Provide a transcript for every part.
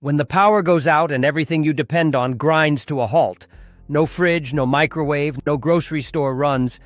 When the power goes out and everything you depend on grinds to a halt, no fridge, no microwave, no grocery store runs,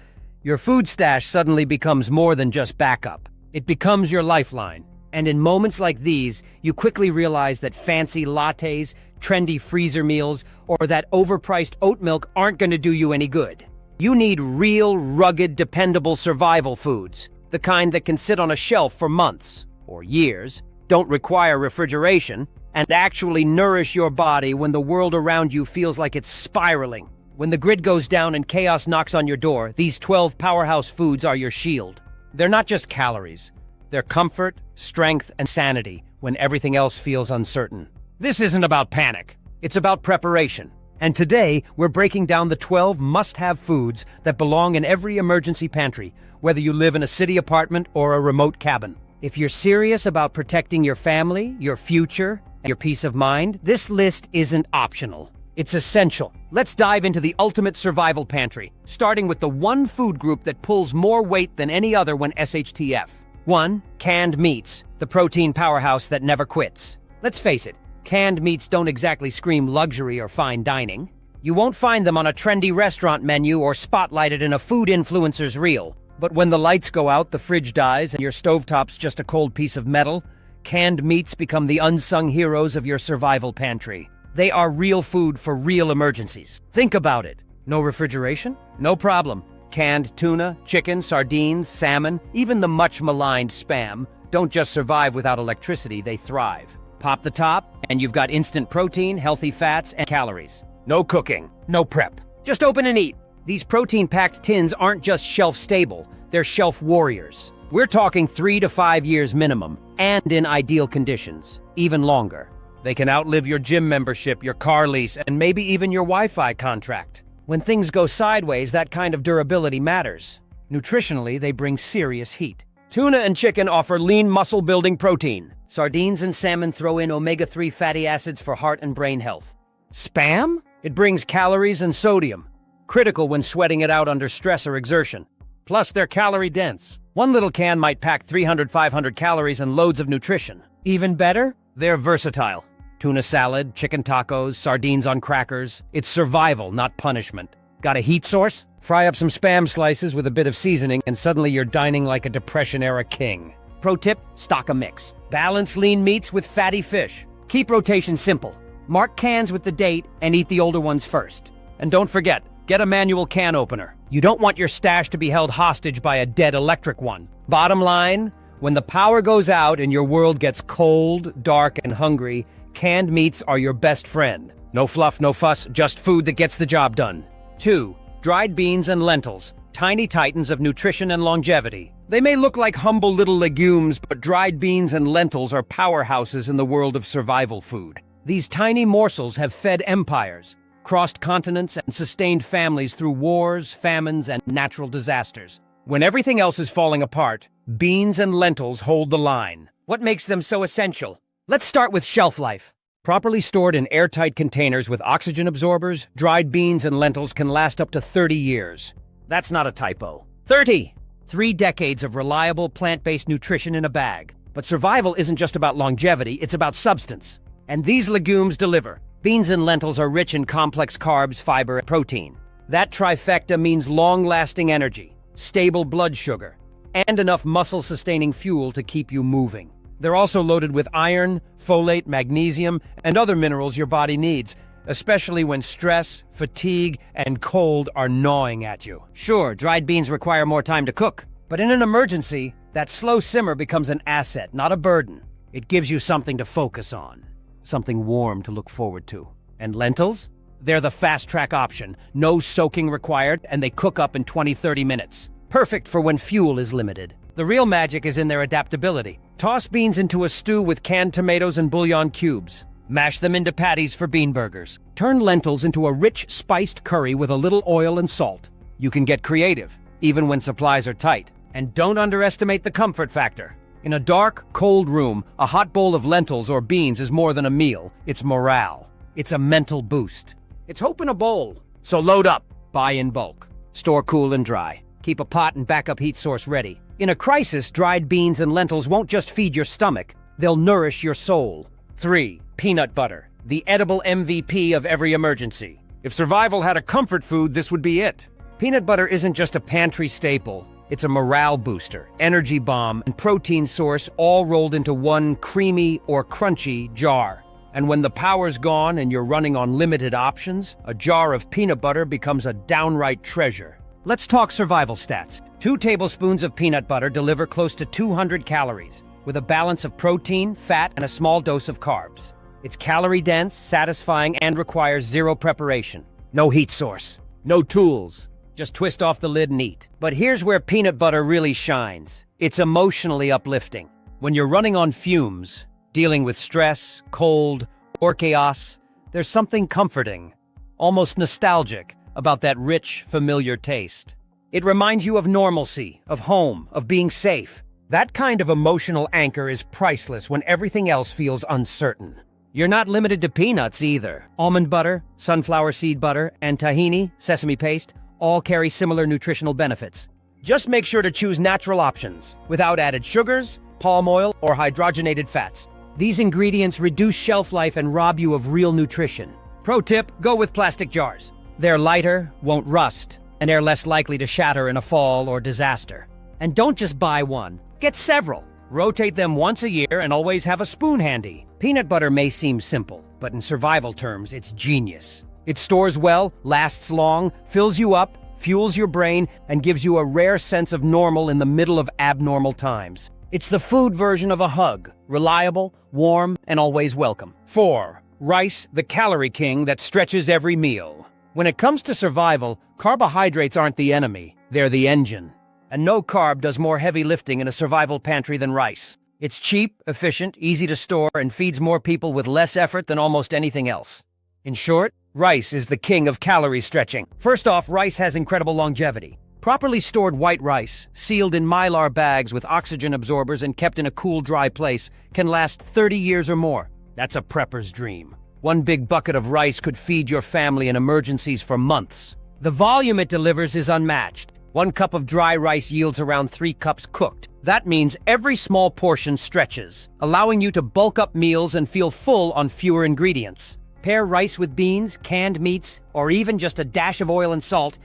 your food stash suddenly becomes more than just backup. It becomes your lifeline. And in moments like these, you quickly realize that fancy lattes, trendy freezer meals, or that overpriced oat milk aren't going to do you any good. You need real, rugged, dependable survival foods, the kind that can sit on a shelf for months or years, don't require refrigeration, and actually nourish your body when the world around you feels like it's spiraling. When the grid goes down and chaos knocks on your door, these 12 powerhouse foods are your shield. They're not just calories. They're comfort, strength, and sanity when everything else feels uncertain. This isn't about panic. It's about preparation. And today, we're breaking down the 12 must-have foods that belong in every emergency pantry, whether you live in a city apartment or a remote cabin. If you're serious about protecting your family, your future, and your peace of mind, this list isn't optional. It's essential. Let's dive into the ultimate survival pantry, starting with the one food group that pulls more weight than any other when SHTF. 1. Canned meats, the protein powerhouse that never quits. Let's face it, canned meats don't exactly scream luxury or fine dining. You won't find them on a trendy restaurant menu or spotlighted in a food influencer's reel. But when the lights go out, the fridge dies, and your stovetop's just a cold piece of metal, canned meats become the unsung heroes of your survival pantry. They are real food for real emergencies. Think about it. No refrigeration? No problem. Canned tuna, chicken, sardines, salmon, even the much-maligned Spam don't just survive without electricity, they thrive. Pop the top, and you've got instant protein, healthy fats, and calories. No cooking, no prep. Just open and eat. These protein-packed tins aren't just shelf-stable, they're shelf warriors. We're talking 3 to 5 years minimum, and in ideal conditions, even longer. They can outlive your gym membership, your car lease, and maybe even your Wi-Fi contract. When things go sideways, that kind of durability matters. Nutritionally, they bring serious heat. Tuna and chicken offer lean muscle-building protein. Sardines and salmon throw in omega-3 fatty acids for heart and brain health. Spam? It brings calories and sodium, critical when sweating it out under stress or exertion. Plus, they're calorie-dense. One little can might pack 300-500 calories and loads of nutrition. Even better, they're versatile. Tuna salad, chicken tacos, sardines on crackers. It's survival, not punishment. Got a heat source? Fry up some Spam slices with a bit of seasoning, and suddenly you're dining like a Depression-era king. Pro tip, stock a mix. Balance lean meats with fatty fish. Keep rotation simple. Mark cans with the date and eat the older ones first. And don't forget, get a manual can opener. You don't want your stash to be held hostage by a dead electric one. Bottom line, when the power goes out and your world gets cold, dark, and hungry, canned meats are your best friend. No fluff, no fuss, just food that gets the job done. 2. Dried beans and lentils, tiny titans of nutrition and longevity. They may look like humble little legumes, but dried beans and lentils are powerhouses in the world of survival food. These tiny morsels have fed empires, crossed continents, and sustained families through wars, famines, and natural disasters. When everything else is falling apart, beans and lentils hold the line. What makes them so essential? Let's start with shelf life. Properly stored in airtight containers with oxygen absorbers, dried beans and lentils can last up to 30 years. That's not a typo. 30! 3 decades of reliable plant-based nutrition in a bag. But survival isn't just about longevity, it's about substance. And these legumes deliver. Beans and lentils are rich in complex carbs, fiber, and protein. That trifecta means long-lasting energy, stable blood sugar, and enough muscle-sustaining fuel to keep you moving. They're also loaded with iron, folate, magnesium, and other minerals your body needs, especially when stress, fatigue, and cold are gnawing at you. Sure, dried beans require more time to cook, but in an emergency, that slow simmer becomes an asset, not a burden. It gives you something to focus on, something warm to look forward to. And lentils? They're the fast-track option. No soaking required, and they cook up in 20-30 minutes. Perfect for when fuel is limited. The real magic is in their adaptability. Toss beans into a stew with canned tomatoes and bouillon cubes. Mash them into patties for bean burgers. Turn lentils into a rich, spiced curry with a little oil and salt. You can get creative, even when supplies are tight. And don't underestimate the comfort factor. In a dark, cold room, a hot bowl of lentils or beans is more than a meal. It's morale. It's a mental boost. It's hope in a bowl. So load up. Buy in bulk. Store cool and dry. Keep a pot and backup heat source ready. In a crisis, dried beans and lentils won't just feed your stomach. They'll nourish your soul. 3. peanut butter, the edible MVP of every emergency. If survival had a comfort food, this would be it. Peanut butter isn't just a pantry staple. It's a morale booster, energy bomb, and protein source all rolled into one creamy or crunchy jar. And when the power's gone and you're running on limited options, a jar of peanut butter becomes a downright treasure. Let's talk survival stats. 2 tablespoons of peanut butter deliver close to 200 calories, with a balance of protein, fat, and a small dose of carbs. It's calorie-dense, satisfying, and requires zero preparation. No heat source. No tools. Just twist off the lid and eat. But here's where peanut butter really shines. It's emotionally uplifting. When you're running on fumes, dealing with stress, cold, or chaos, there's something comforting, almost nostalgic, about that rich, familiar taste. It reminds you of normalcy, of home, of being safe. That kind of emotional anchor is priceless when everything else feels uncertain. You're not limited to peanuts either. Almond butter, sunflower seed butter, and tahini, sesame paste, all carry similar nutritional benefits. Just make sure to choose natural options, without added sugars, palm oil, or hydrogenated fats. These ingredients reduce shelf life and rob you of real nutrition. Pro tip, go with plastic jars. They're lighter, won't rust, and they're less likely to shatter in a fall or disaster. And don't just buy one, get several. Rotate them once a year and always have a spoon handy. Peanut butter may seem simple, but in survival terms, it's genius. It stores well, lasts long, fills you up, fuels your brain, and gives you a rare sense of normal in the middle of abnormal times. It's the food version of a hug, reliable, warm, and always welcome. 4. Rice, the calorie king that stretches every meal. When it comes to survival, carbohydrates aren't the enemy, they're the engine. And no carb does more heavy lifting in a survival pantry than rice. It's cheap, efficient, easy to store, and feeds more people with less effort than almost anything else. In short, rice is the king of calorie stretching. First off, rice has incredible longevity. Properly stored white rice, sealed in mylar bags with oxygen absorbers and kept in a cool, dry place, can last 30 years or more. That's a prepper's dream. One big bucket of rice could feed your family in emergencies for months. The volume it delivers is unmatched. 1 cup of dry rice yields around 3 cups cooked. That means every small portion stretches, allowing you to bulk up meals and feel full on fewer ingredients. Pair rice with beans, canned meats, or even just a dash of oil and salt,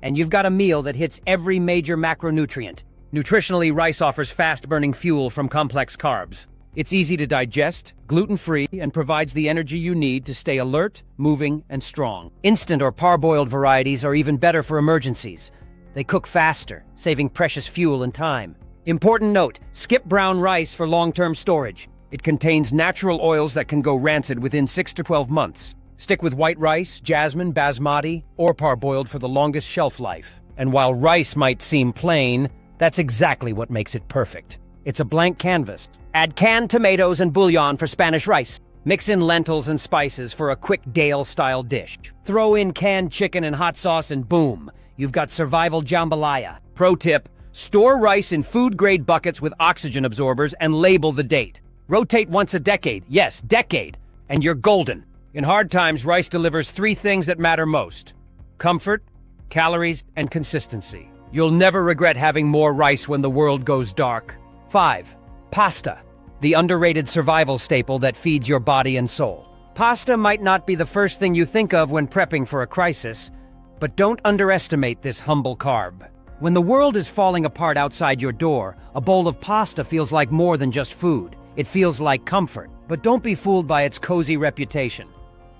and you've got a meal that hits every major macronutrient. Nutritionally, rice offers fast-burning fuel from complex carbs. It's easy to digest, gluten-free, and provides the energy you need to stay alert, moving, and strong. Instant or parboiled varieties are even better for emergencies. They cook faster, saving precious fuel and time. Important note, skip brown rice for long-term storage. It contains natural oils that can go rancid within 6 to 12 months. Stick with white rice, jasmine, basmati, or parboiled for the longest shelf life. And while rice might seem plain, that's exactly what makes it perfect. It's a blank canvas. Add canned tomatoes and bouillon for Spanish rice. Mix in lentils and spices for a quick Dale-style dish. Throw in canned chicken and hot sauce and boom, you've got survival jambalaya. Pro tip, store rice in food-grade buckets with oxygen absorbers and label the date. Rotate once a decade, yes, decade, and you're golden. In hard times, rice delivers 3 things that matter most: comfort, calories, and consistency. You'll never regret having more rice when the world goes dark. 5. Pasta, the underrated survival staple that feeds your body and soul. Pasta might not be the first thing you think of when prepping for a crisis, but don't underestimate this humble carb. When the world is falling apart outside your door, a bowl of pasta feels like more than just food. It feels like comfort. But don't be fooled by its cozy reputation.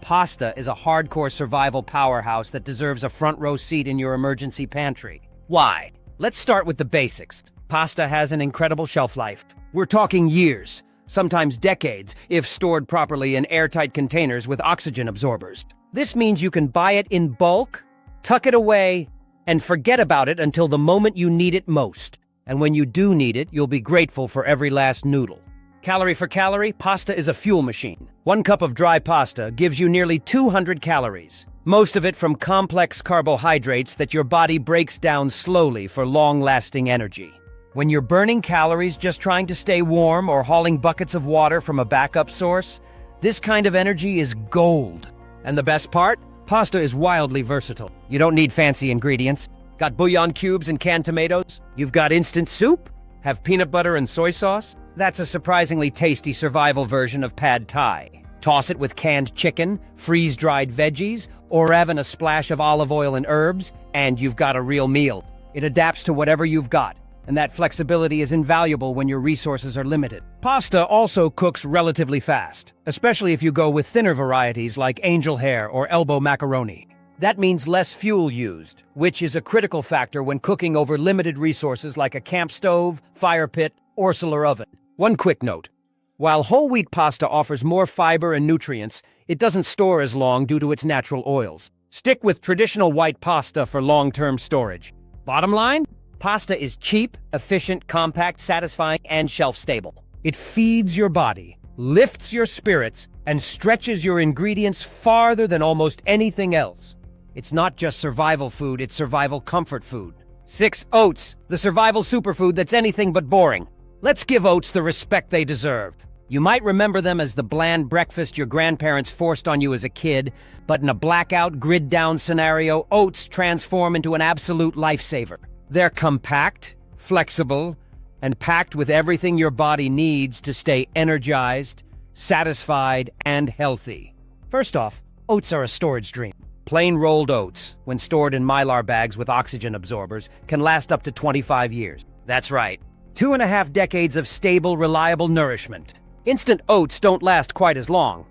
Pasta is a hardcore survival powerhouse that deserves a front-row seat in your emergency pantry. Why? Let's start with the basics. Pasta has an incredible shelf life. We're talking years, sometimes decades, if stored properly in airtight containers with oxygen absorbers. This means you can buy it in bulk, tuck it away, and forget about it until the moment you need it most. And when you do need it, you'll be grateful for every last noodle. Calorie for calorie, pasta is a fuel machine. 1 cup of dry pasta gives you nearly 200 calories. Most of it from complex carbohydrates that your body breaks down slowly for long-lasting energy. When you're burning calories just trying to stay warm or hauling buckets of water from a backup source, this kind of energy is gold. And the best part? Pasta is wildly versatile. You don't need fancy ingredients. Got bouillon cubes and canned tomatoes? You've got instant soup? Have peanut butter and soy sauce? That's a surprisingly tasty survival version of pad thai. Toss it with canned chicken, freeze-dried veggies, or even a splash of olive oil and herbs, and you've got a real meal. It adapts to whatever you've got, and that flexibility is invaluable when your resources are limited. Pasta also cooks relatively fast, especially if you go with thinner varieties like angel hair or elbow macaroni. That means less fuel used, which is a critical factor when cooking over limited resources like a camp stove, fire pit, or solar oven. One quick note. While whole wheat pasta offers more fiber and nutrients, it doesn't store as long due to its natural oils. Stick with traditional white pasta for long-term storage. Bottom line? Pasta is cheap, efficient, compact, satisfying, and shelf-stable. It feeds your body, lifts your spirits, and stretches your ingredients farther than almost anything else. It's not just survival food, it's survival comfort food. 6. Oats, the survival superfood that's anything but boring. Let's give oats the respect they deserve. You might remember them as the bland breakfast your grandparents forced on you as a kid, but in a blackout, grid-down scenario, oats transform into an absolute lifesaver. They're compact, flexible, and packed with everything your body needs to stay energized, satisfied, and healthy. First off, oats are a storage dream. Plain rolled oats, when stored in Mylar bags with oxygen absorbers, can last up to 25 years. That's right, 2.5 decades of stable, reliable nourishment. Instant oats don't last quite as long,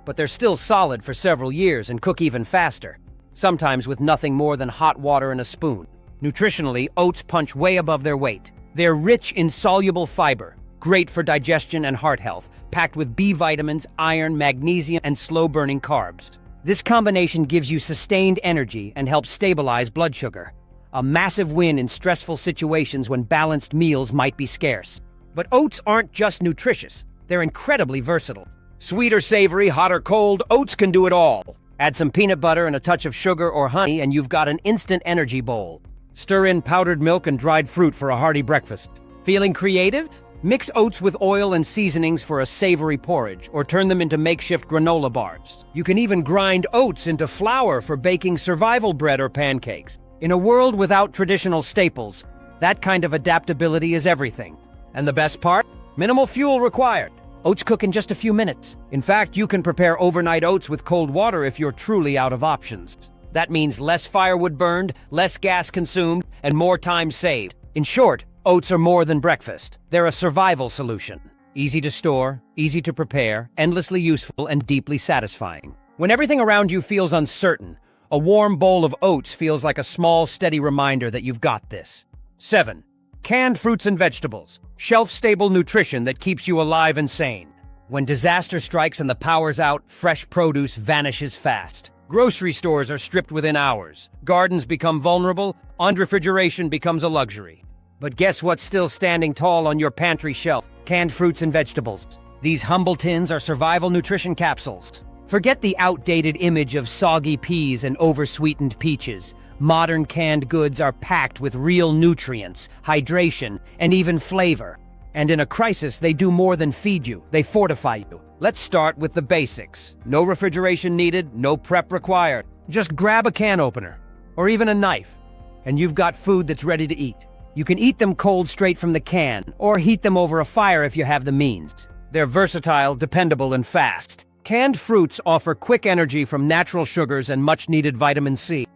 but they're still solid for several years and cook even faster, sometimes with nothing more than hot water and a spoon. Nutritionally, oats punch way above their weight. They're rich in soluble fiber, great for digestion and heart health, packed with B vitamins, iron, magnesium, and slow-burning carbs. This combination gives you sustained energy and helps stabilize blood sugar, a massive win in stressful situations when balanced meals might be scarce. But oats aren't just nutritious. They're incredibly versatile. Sweet or savory, hot or cold, oats can do it all. Add some peanut butter and a touch of sugar or honey and you've got an instant energy bowl. Stir in powdered milk and dried fruit for a hearty breakfast. Feeling creative? Mix oats with oil and seasonings for a savory porridge, or turn them into makeshift granola bars. You can even grind oats into flour for baking survival bread or pancakes. In a world without traditional staples, that kind of adaptability is everything. And the best part? Minimal fuel required. Oats cook in just a few minutes. In fact, you can prepare overnight oats with cold water if you're truly out of options. That means less firewood burned, less gas consumed, and more time saved. In short, oats are more than breakfast. They're a survival solution. Easy to store, easy to prepare, endlessly useful, and deeply satisfying. When everything around you feels uncertain, a warm bowl of oats feels like a small, steady reminder that you've got this. 7. Canned fruits and vegetables. Shelf-stable nutrition that keeps you alive and sane. When disaster strikes and the power's out, fresh produce vanishes fast. Grocery stores are stripped within hours. Gardens become vulnerable, and refrigeration becomes a luxury. But guess what's still standing tall on your pantry shelf? Canned fruits and vegetables. These humble tins are survival nutrition capsules. Forget the outdated image of soggy peas and oversweetened peaches. Modern canned goods are packed with real nutrients, hydration, and even flavor. And in a crisis, they do more than feed you, they fortify you. Let's start with the basics. No refrigeration needed, no prep required. Just grab a can opener, or even a knife, and you've got food that's ready to eat. You can eat them cold straight from the can, or heat them over a fire if you have the means. They're versatile, dependable, and fast. Canned fruits offer quick energy from natural sugars and much-needed vitamin C.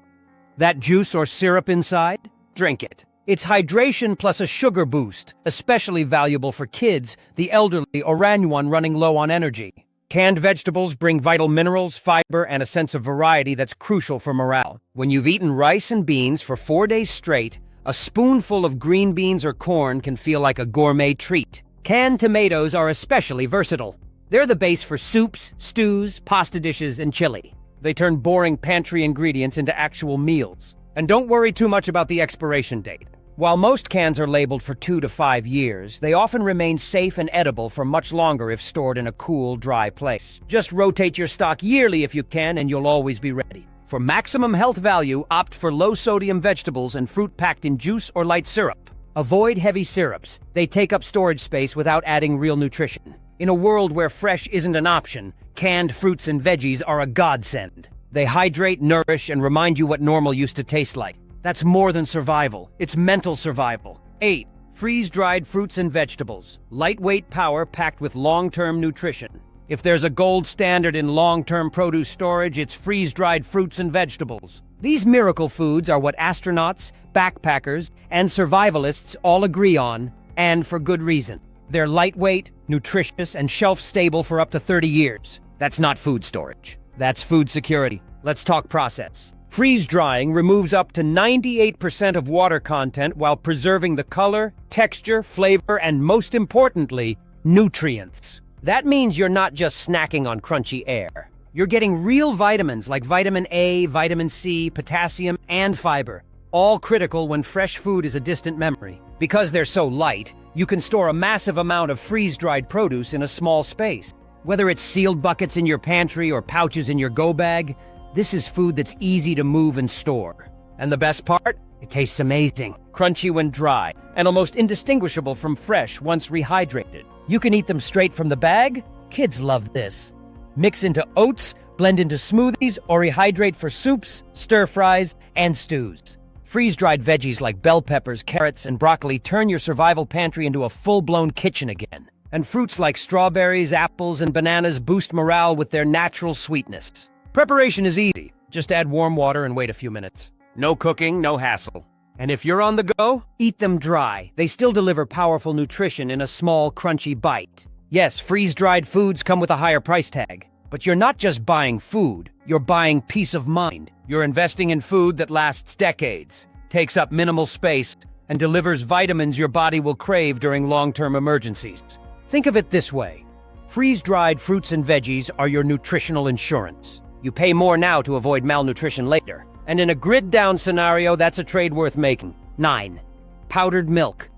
That juice or syrup inside? Drink it. It's hydration plus a sugar boost, especially valuable for kids, the elderly, or anyone running low on energy. Canned vegetables bring vital minerals, fiber, and a sense of variety that's crucial for morale. When you've eaten rice and beans for 4 days straight, a spoonful of green beans or corn can feel like a gourmet treat. Canned tomatoes are especially versatile. They're the base for soups, stews, pasta dishes, and chili. They turn boring pantry ingredients into actual meals. And don't worry too much about the expiration date. While most cans are labeled for 2 to 5 years, they often remain safe and edible for much longer if stored in a cool, dry place. Just rotate your stock yearly if you can, and you'll always be ready. For maximum health value, opt for low-sodium vegetables and fruit packed in juice or light syrup. Avoid heavy syrups. They take up storage space without adding real nutrition. In a world where fresh isn't an option, canned fruits and veggies are a godsend. They hydrate, nourish, and remind you what normal used to taste like. That's more than survival. It's mental survival. 8. Freeze-dried fruits and vegetables. Lightweight power packed with long-term nutrition. If there's a gold standard in long-term produce storage, it's freeze-dried fruits and vegetables. These miracle foods are what astronauts, backpackers, and survivalists all agree on, and for good reason. They're lightweight, nutritious, and shelf-stable for up to 30 years. That's not food storage. That's food security. Let's talk process. Freeze-drying removes up to 98% of water content while preserving the color, texture, flavor, and most importantly, nutrients. That means you're not just snacking on crunchy air. You're getting real vitamins like vitamin A, vitamin C, potassium, and fiber, all critical when fresh food is a distant memory. Because they're so light, you can store a massive amount of freeze-dried produce in a small space. Whether it's sealed buckets in your pantry or pouches in your go bag, this is food that's easy to move and store. And the best part? It tastes amazing, crunchy when dry, and almost indistinguishable from fresh once rehydrated. You can eat them straight from the bag. Kids love this. Mix into oats, blend into smoothies, or rehydrate for soups, stir-fries, and stews. Freeze-dried veggies like bell peppers, carrots, and broccoli turn your survival pantry into a full-blown kitchen again. And fruits like strawberries, apples, and bananas boost morale with their natural sweetness. Preparation is easy. Just add warm water and wait a few minutes. No cooking, no hassle. And if you're on the go, eat them dry. They still deliver powerful nutrition in a small, crunchy bite. Yes, freeze-dried foods come with a higher price tag. But you're not just buying food, you're buying peace of mind. You're investing in food that lasts decades, takes up minimal space, and delivers vitamins your body will crave during long-term emergencies. Think of it this way. Freeze-dried fruits and veggies are your nutritional insurance. You pay more now to avoid malnutrition later. And in a grid-down scenario, that's a trade worth making. 9. Powdered milk.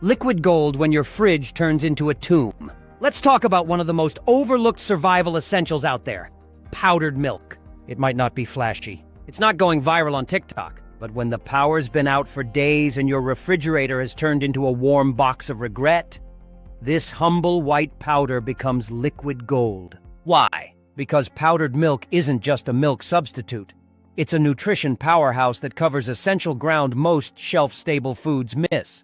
Liquid gold when your fridge turns into a tomb. Let's talk about one of the most overlooked survival essentials out there. Powdered milk. It might not be flashy. It's not going viral on TikTok. But when the power's been out for days and your refrigerator has turned into a warm box of regret, this humble white powder becomes liquid gold. Why? Because powdered milk isn't just a milk substitute. It's a nutrition powerhouse that covers essential ground most shelf-stable foods miss.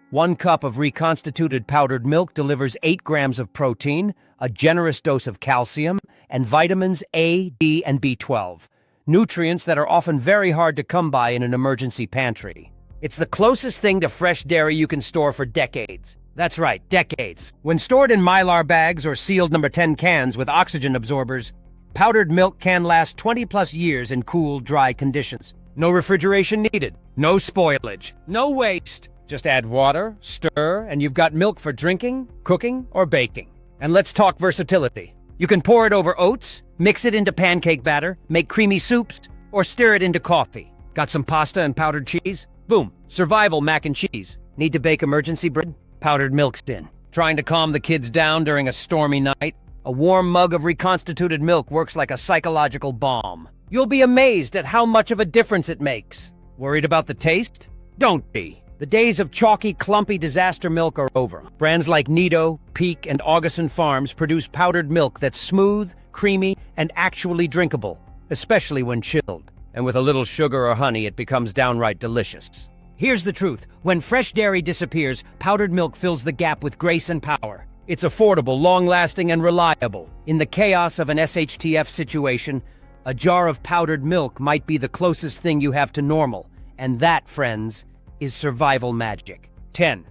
1 cup of reconstituted powdered milk delivers 8 grams of protein, a generous dose of calcium, and vitamins A, D, and B12, nutrients that are often very hard to come by in an emergency pantry. It's the closest thing to fresh dairy you can store for decades. That's right, decades. When stored in Mylar bags or sealed number 10 cans with oxygen absorbers, powdered milk can last 20-plus years in cool, dry conditions. No refrigeration needed, no spoilage, no waste. Just add water, stir, and you've got milk for drinking, cooking, or baking. And let's talk versatility. You can pour it over oats, mix it into pancake batter, make creamy soups, or stir it into coffee. Got some pasta and powdered cheese? Boom, survival mac and cheese. Need to bake emergency bread? Powdered milk's in. Trying to calm the kids down during a stormy night? A warm mug of reconstituted milk works like a psychological balm. You'll be amazed at how much of a difference it makes. Worried about the taste? Don't be. The days of chalky, clumpy disaster milk are over. Brands like Nido, Peak, and Augustin Farms produce powdered milk that's smooth, creamy, and actually drinkable, especially when chilled. And with a little sugar or honey, it becomes downright delicious. Here's the truth. When fresh dairy disappears, powdered milk fills the gap with grace and power. It's affordable, long-lasting, and reliable. In the chaos of an SHTF situation, a jar of powdered milk might be the closest thing you have to normal. And that, friends, is survival magic. 10.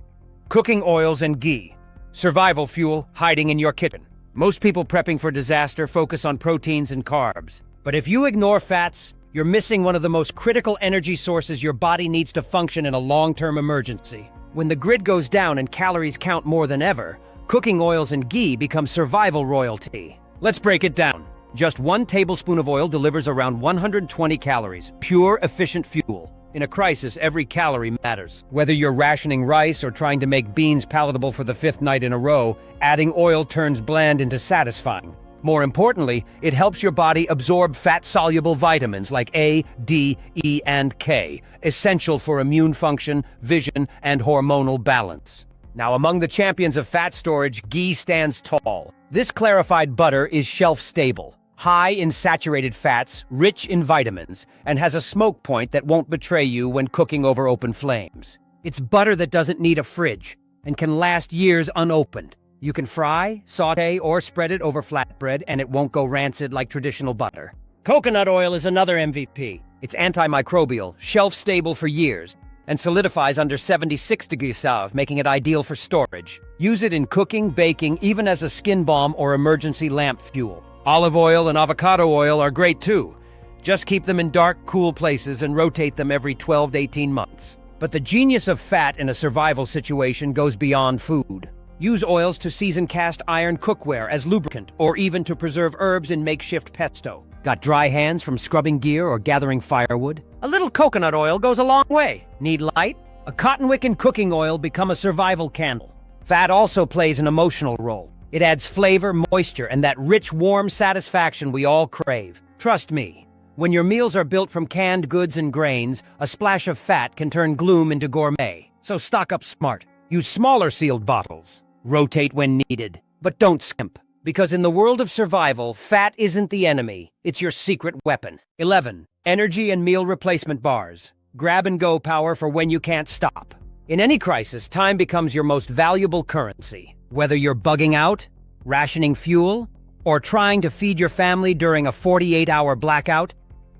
Cooking oils and ghee. Survival fuel hiding in your kitchen. Most people prepping for disaster focus on proteins and carbs. But if you ignore fats, you're missing one of the most critical energy sources your body needs to function in a long-term emergency. When the grid goes down and calories count more than ever, cooking oils and ghee become survival royalty. Let's break it down. Just 1 tablespoon of oil delivers around 120 calories, pure, efficient fuel. In a crisis, every calorie matters. Whether you're rationing rice or trying to make beans palatable for the 5th night in a row, adding oil turns bland into satisfying. More importantly, it helps your body absorb fat-soluble vitamins like A, D, E, and K, essential for immune function, vision, and hormonal balance. Now, among the champions of fat storage, ghee stands tall. This clarified butter is shelf-stable, high in saturated fats, rich in vitamins, and has a smoke point that won't betray you when cooking over open flames. It's butter that doesn't need a fridge and can last years unopened. You can fry, saute, or spread it over flatbread, and it won't go rancid like traditional butter. Coconut oil is another MVP. It's antimicrobial, shelf-stable for years, and solidifies under 76 degrees Celsius, making it ideal for storage. Use it in cooking, baking, even as a skin balm or emergency lamp fuel. Olive oil and avocado oil are great too. Just keep them in dark, cool places and rotate them every 12 to 18 months. But the genius of fat in a survival situation goes beyond food. Use oils to season cast iron cookware as lubricant, or even to preserve herbs in makeshift pesto. Got dry hands from scrubbing gear or gathering firewood? A little coconut oil goes a long way. Need light? A cotton wick and cooking oil become a survival candle. Fat also plays an emotional role. It adds flavor, moisture, and that rich, warm satisfaction we all crave. Trust me, when your meals are built from canned goods and grains, a splash of fat can turn gloom into gourmet. So stock up smart. Use smaller sealed bottles. Rotate when needed. But don't skimp. Because in the world of survival, fat isn't the enemy, it's your secret weapon. 11. Energy and meal replacement bars. Grab-and-go power for when you can't stop. In any crisis, time becomes your most valuable currency. Whether you're bugging out, rationing fuel, or trying to feed your family during a 48-hour blackout,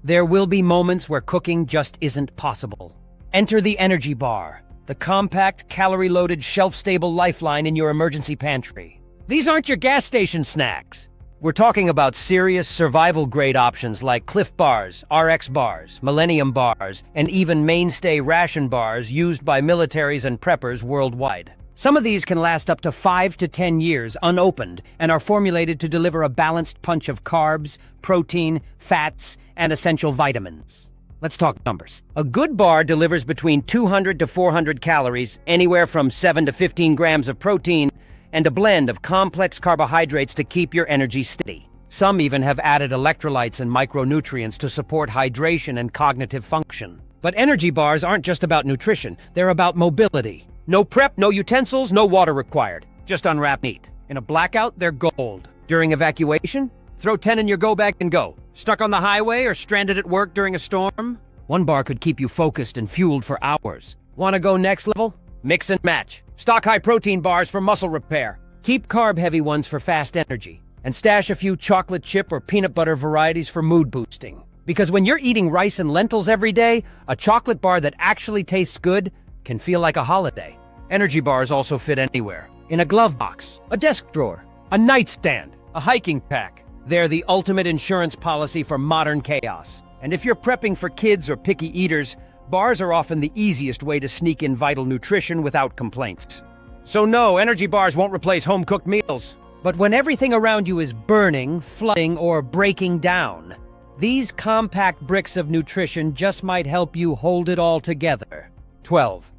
there will be moments where cooking just isn't possible. Enter the Energy Bar, the compact, calorie-loaded, shelf-stable lifeline in your emergency pantry. These aren't your gas station snacks. We're talking about serious survival-grade options like Cliff Bars, RX Bars, Millennium Bars, and even mainstay ration bars used by militaries and preppers worldwide. Some of these can last up to 5 to 10 years unopened and are formulated to deliver a balanced punch of carbs, protein, fats, and essential vitamins. Let's talk numbers. A good bar delivers between 200 to 400 calories, anywhere from 7 to 15 grams of protein, and a blend of complex carbohydrates to keep your energy steady. Some even have added electrolytes and micronutrients to support hydration and cognitive function. But energy bars aren't just about nutrition, they're about mobility. No prep, no utensils, no water required. Just unwrap neat. In a blackout, they're gold. During evacuation, throw 10 in your go bag and go. Stuck on the highway or stranded at work during a storm? One bar could keep you focused and fueled for hours. Want to go next level? Mix and match. Stock high-protein bars for muscle repair. Keep carb-heavy ones for fast energy. And stash a few chocolate chip or peanut butter varieties for mood boosting. Because when you're eating rice and lentils every day, a chocolate bar that actually tastes good can feel like a holiday. Energy bars also fit anywhere. In a glove box, a desk drawer, a nightstand, a hiking pack. They're the ultimate insurance policy for modern chaos. And if you're prepping for kids or picky eaters, bars are often the easiest way to sneak in vital nutrition without complaints. So no, energy bars won't replace home-cooked meals. But when everything around you is burning, flooding, or breaking down, these compact bricks of nutrition just might help you hold it all together. 12.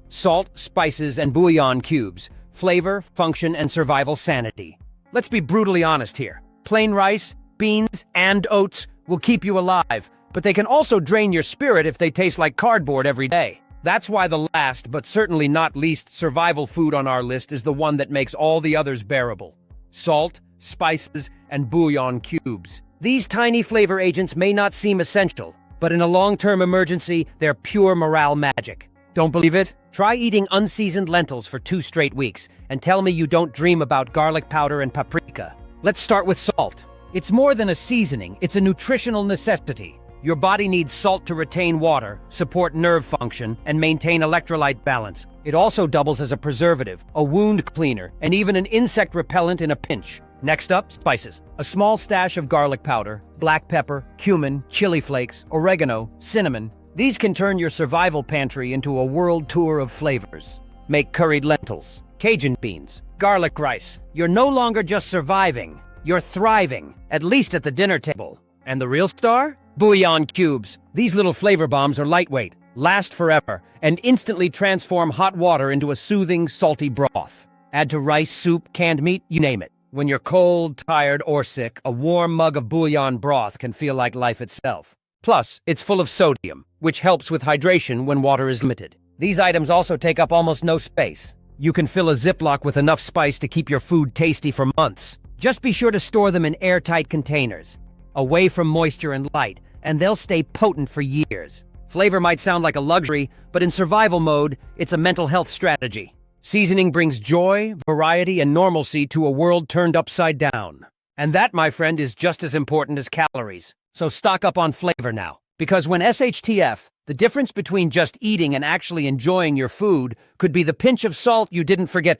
Salt, spices, and bouillon cubes. Flavor, function, and survival sanity. Let's be brutally honest here. Plain rice, beans, and oats will keep you alive, but they can also drain your spirit if they taste like cardboard every day. That's why the last, but certainly not least, survival food on our list is the one that makes all the others bearable. Salt, spices, and bouillon cubes. These tiny flavor agents may not seem essential, but in a long-term emergency, they're pure morale magic. Don't believe it? Try eating unseasoned lentils for 2 straight weeks, and tell me you don't dream about garlic powder and paprika. Let's start with salt. It's more than a seasoning, it's a nutritional necessity. Your body needs salt to retain water, support nerve function, and maintain electrolyte balance. It also doubles as a preservative, a wound cleaner, and even an insect repellent in a pinch. Next up, spices. A small stash of garlic powder, black pepper, cumin, chili flakes, oregano, cinnamon. These can turn your survival pantry into a world tour of flavors. Make curried lentils, Cajun beans, garlic rice. You're no longer just surviving, you're thriving, at least at the dinner table. And the real star? Bouillon cubes. These little flavor bombs are lightweight, last forever, and instantly transform hot water into a soothing, salty broth. Add to rice, soup, canned meat, you name it. When you're cold, tired, or sick, a warm mug of bouillon broth can feel like life itself. Plus, it's full of sodium, which helps with hydration when water is limited. These items also take up almost no space. You can fill a Ziploc with enough spice to keep your food tasty for months. Just be sure to store them in airtight containers, away from moisture and light, and they'll stay potent for years. Flavor might sound like a luxury, but in survival mode, it's a mental health strategy. Seasoning brings joy, variety, and normalcy to a world turned upside down. And that, my friend, is just as important as calories. So stock up on flavor now. Because when SHTF, the difference between just eating and actually enjoying your food could be the pinch of salt you didn't forget to